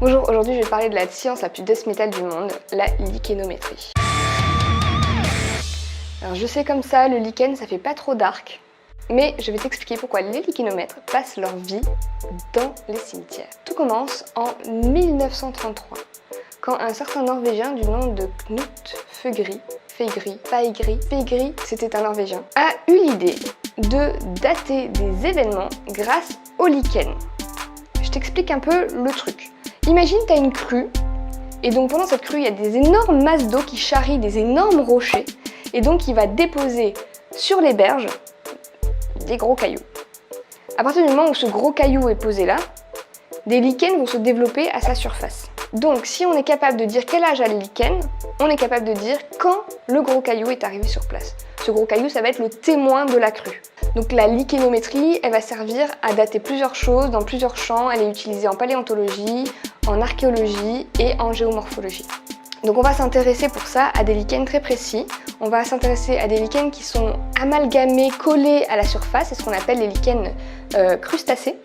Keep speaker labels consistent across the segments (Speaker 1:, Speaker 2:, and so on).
Speaker 1: Bonjour, aujourd'hui je vais parler de la science la plus death metal du monde, la lichénométrie. Alors je sais comme ça, le lichen ça fait pas trop dark, mais je vais t'expliquer pourquoi les lichénomètres passent leur vie dans les cimetières. Tout commence en 1933, quand un certain Norvégien du nom de Knut Fegri, c'était un Norvégien, a eu l'idée de dater des événements grâce au lichen. Je t'explique un peu le truc. Imagine, tu as une crue, et donc pendant cette crue, il y a des énormes masses d'eau qui charrient des énormes rochers, et donc il va déposer sur les berges des gros cailloux. À partir du moment où ce gros caillou est posé là, des lichens vont se développer à sa surface. Donc si on est capable de dire quel âge a le lichen, on est capable de dire quand le gros caillou est arrivé sur place. Ce gros caillou, ça va être le témoin de la crue. Donc la lichénométrie, elle va servir à dater plusieurs choses dans plusieurs champs. Elle est utilisée en paléontologie, en archéologie et en géomorphologie. Donc on va s'intéresser pour ça à des lichens très précis. On va s'intéresser à des lichens qui sont amalgamés, collés à la surface, c'est ce qu'on appelle les lichens crustacés.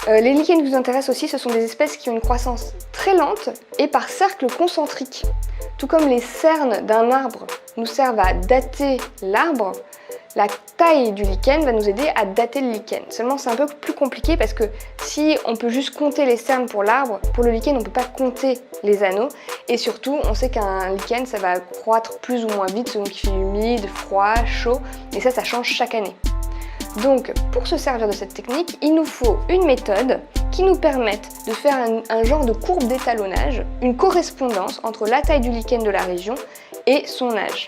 Speaker 1: Les lichens qui nous intéressent aussi, ce sont des espèces qui ont une croissance très lente et par cercle concentrique. Tout comme les cernes d'un arbre nous servent à dater l'arbre, la taille du lichen va nous aider à dater le lichen. Seulement c'est un peu plus compliqué parce que si on peut juste compter les cernes pour l'arbre, pour le lichen on ne peut pas compter les anneaux. Et surtout on sait qu'un lichen ça va croître plus ou moins vite selon qu'il fait humide, froid, chaud. Et ça change chaque année. Donc pour se servir de cette technique, il nous faut une méthode qui nous permette de faire un genre de courbe d'étalonnage, une correspondance entre la taille du lichen de la région et son âge.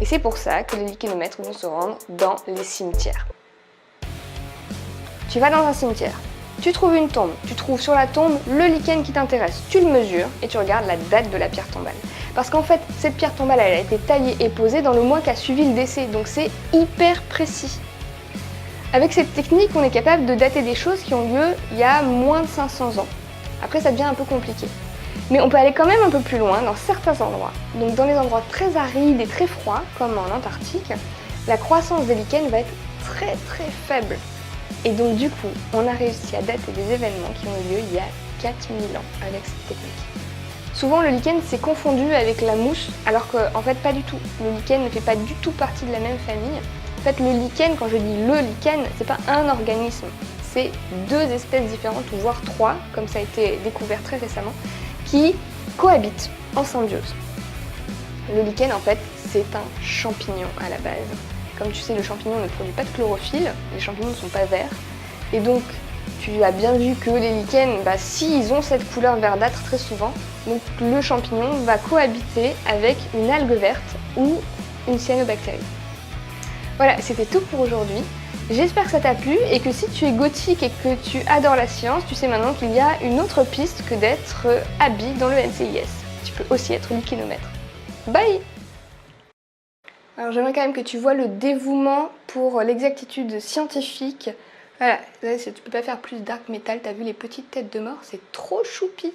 Speaker 1: Et c'est pour ça que les lichénomètres vont se rendre dans les cimetières. Tu vas dans un cimetière, tu trouves une tombe, tu trouves sur la tombe le lichen qui t'intéresse, tu le mesures et tu regardes la date de la pierre tombale. Parce qu'en fait, cette pierre tombale elle a été taillée et posée dans le mois qui a suivi le décès, donc c'est hyper précis. Avec cette technique, on est capable de dater des choses qui ont lieu il y a moins de 500 ans. Après, ça devient un peu compliqué. Mais on peut aller quand même un peu plus loin dans certains endroits. Donc dans les endroits très arides et très froids, comme en Antarctique, la croissance des lichens va être très faible. Et donc du coup, on a réussi à dater des événements qui ont eu lieu il y a 4000 ans avec cette technique. Souvent le lichen s'est confondu avec la mousse, alors qu'en fait pas du tout. Le lichen ne fait pas du tout partie de la même famille. En fait le lichen, quand je dis le lichen, c'est pas un organisme, c'est deux espèces différentes, ou voire trois, comme ça a été découvert très récemment, qui cohabitent en symbiose. Le lichen en fait c'est un champignon à la base. Comme tu sais, le champignon ne produit pas de chlorophylle, les champignons ne sont pas verts, et donc tu as bien vu que les lichens, s'ils ont cette couleur verdâtre très souvent, donc le champignon va cohabiter avec une algue verte ou une cyanobactérie. Voilà, c'était tout pour aujourd'hui. J'espère que ça t'a plu et que si tu es gothique et que tu adores la science, tu sais maintenant qu'il y a une autre piste que d'être habillé dans le NCIS. Tu peux aussi être lichénomètre. Bye! Alors j'aimerais quand même que tu vois le dévouement pour l'exactitude scientifique. Voilà, tu peux pas faire plus dark metal, t'as vu les petites têtes de mort, c'est trop choupi.